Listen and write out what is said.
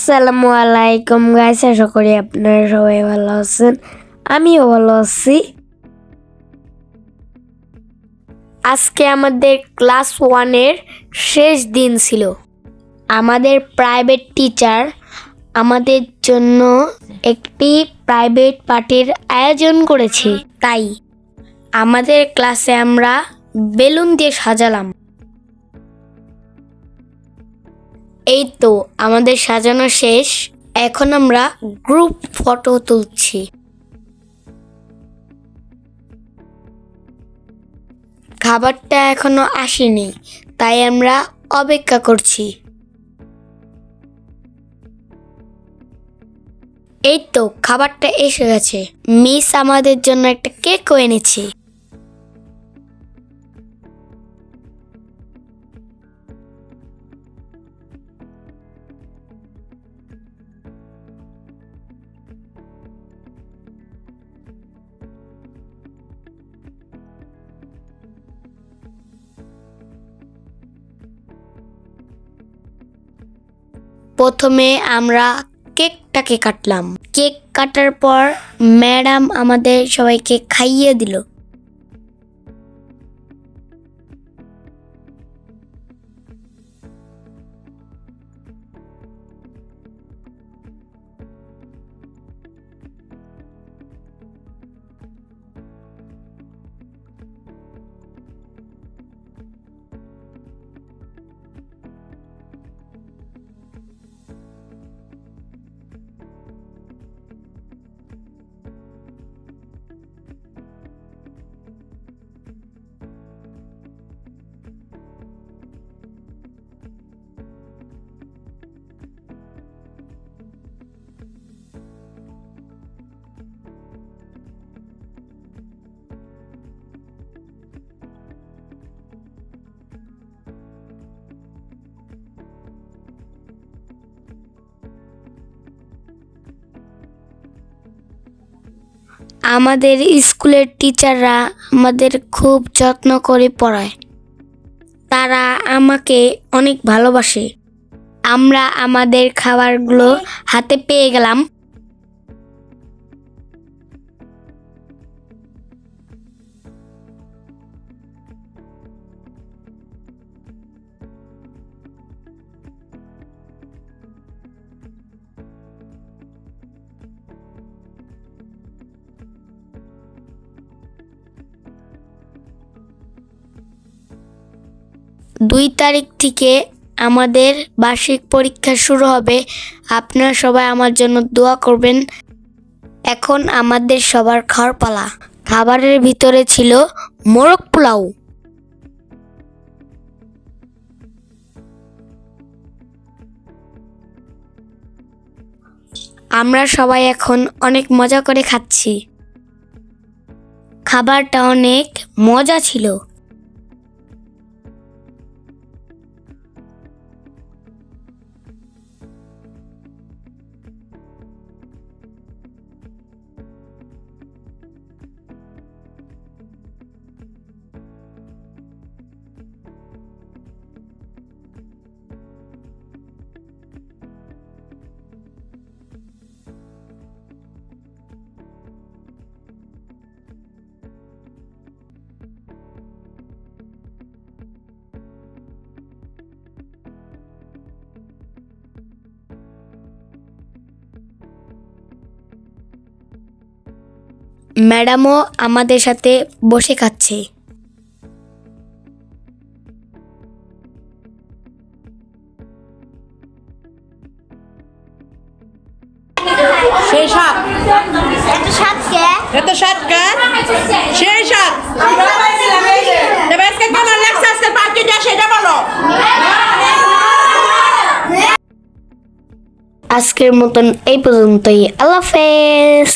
আসসালামু আলাইকুম গাইস, আশা করি আপনারা সবাই ভালো আছেন। আমিও ভালো আছি। আজকে আমাদের ক্লাস 1-এর শেষ দিন ছিল। আমাদের প্রাইভেট টিচার আমাদের জন্য একটি প্রাইভেট পার্টির আয়োজন করেছে। তাই আমাদের ক্লাসে আমরা বেলুন দিয়ে সাজালাম। এই তো আমাদের সাজানো শেষ। এখন আমরা গ্রুপ ফটো তুলছি। খাবারটা এখনো আসেনি, তাই আমরা অপেক্ষা করছি। এই তো খাবারটা এসে গেছে। মিস আমাদের জন্য একটা কেকও এনেছে। প্রথমে আমরা কেকটাকে কাটলাম। কেক কাটার পর ম্যাডাম আমাদের সবাইকে খাইয়ে দিল। আমাদের স্কুলের টিচাররা আমাদের খুব যত্ন করে পড়ায়। তারা আমাকে অনেক ভালোবাসে। আমরা আমাদের খাবারগুলো হাতে পেয়ে গেলাম। দুই তারিখ থেকে আমাদের বার্ষিক পরীক্ষা শুরু হবে। আপনারা সবাই আমার জন্য দোয়া করবেন। এখন আমাদের সবার খাওয়ার পালা। খাবারের ভিতরে ছিল মোরগ পোলাও। আমরা সবাই এখন অনেক মজা করে খাচ্ছি। খাবারটা অনেক মজা ছিল। ম্যাডামও আমাদের সাথে বসে খাচ্ছে। সেই সাত এত সাত সেই সাত কেমন লাগছে আজকে পার্টিটা সেটা বলো। আজকের মতন এই পর্যন্তই। আল্লাহ হাফেজ।